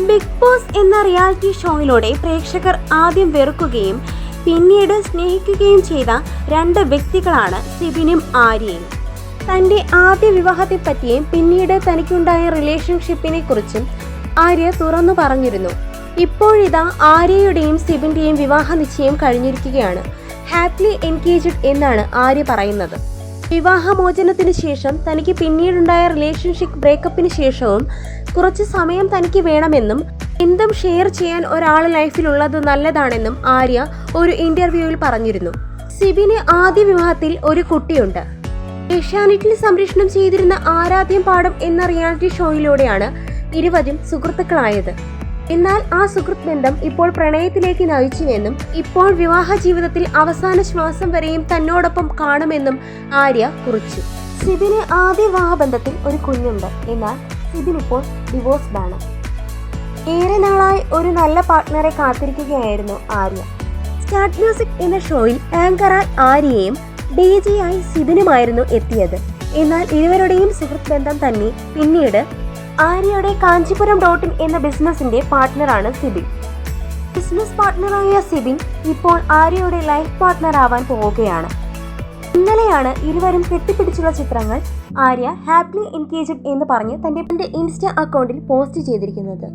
Big boss എന്ന reality ഷോയിലൂടെ പ്രേക്ഷകർ ആദ്യം വെറുക്കുകയും പിന്നീട് സ്നേഹിക്കുകയും ചെയ്ത രണ്ട് വ്യക്തികളാണ് സിബിനും ആര്യയും. തൻ്റെ ആദ്യ വിവാഹത്തെപ്പറ്റിയും പിന്നീട് തനിക്കുണ്ടായ റിലേഷൻഷിപ്പിനെ കുറിച്ചും ആര്യ തുറന്നു പറഞ്ഞിരുന്നു. ഇപ്പോഴിതാ ആര്യയുടെയും സിബിന്റെയും വിവാഹ നിശ്ചയം കഴിഞ്ഞിരിക്കുകയാണ്. ഹാപ്പിലി എൻഗേജ്ഡ് എന്നാണ് ആര്യ പറയുന്നത്. വിവാഹമോചനത്തിന് ശേഷം തനിക്ക് പിന്നീടുണ്ടായ റിലേഷൻഷിപ്പ് ബ്രേക്കപ്പിന് ശേഷവും കുറച്ച് സമയം തനിക്ക് വേണമെന്നും എന്തും ഷെയർ ചെയ്യാൻ ഒരാൾ ലൈഫിലുള്ളത് നല്ലതാണെന്നും ആര്യ ഒരു ഇന്റർവ്യൂവിൽ പറഞ്ഞിരുന്നു. സിബിന് ആദ്യ വിവാഹത്തിൽ ഒരു കുട്ടിയുണ്ട്. ഏഷ്യാനെറ്റിൽ സംപ്രേഷണം ചെയ്തിരുന്ന ആരാധ്യം പാഠം എന്ന റിയാലിറ്റി ഷോയിലൂടെയാണ് ഇരുവരും സുഹൃത്തുക്കളായത്. എന്നാൽ ആ സുഹൃത്ത് ബന്ധം ഇപ്പോൾ പ്രണയത്തിലേക്ക് നയിച്ചുവെന്നും ഇപ്പോൾ വിവാഹ ജീവിതത്തിൽ അവസാന ശ്വാസം വരെയും തന്നോടൊപ്പം കാണുമെന്നും ആര്യ കുറിച്ചു. സിബിന് ആദ്യ വിവാഹബന്ധത്തിൽ ഒരു കുഞ്ഞുണ്ട്. എന്നാൽ സിബിൻ ഇപ്പോൾ ഡിവോഴ്സ്ഡ് ആണ്. ഏറെ നാളായി ഒരു നല്ല പാർട്ട്ണറെ കാത്തിരിക്കുകയായിരുന്നു ആര്യ. സ്റ്റാർട്ട് മ്യൂസിക് എന്ന ഷോയിൽ ആങ്കറായി ആര്യയും ഡിജെയായി സിബിനുമായിരുന്നു എത്തിയത്. എന്നാൽ ഇരുവരുടെയും സുഹൃത്ത് ബന്ധം തന്നെ പിന്നീട് ആര്യയുടെ കാഞ്ചിപുരം .in എന്ന ബിസിനസിന്റെ പാർട്ട്ണറാണ് സിബിൻ. ബിസിനസ് പാർട്ട്ണറായ സിബിൻ ഇപ്പോൾ ആര്യയുടെ ലൈഫ് പാർട്ട്ണർ ആവാൻ പോവുകയാണ്. ഇന്നലെയാണ് ഇരുവരും കെട്ടിപ്പിടിച്ചുള്ള ചിത്രങ്ങൾ ആര്യ ഹാപ്പിലി എൻഗേജ്ഡ് എന്ന് പറഞ്ഞ് തന്റെ ഇൻസ്റ്റ അക്കൗണ്ടിൽ പോസ്റ്റ് ചെയ്തിരിക്കുന്നത്.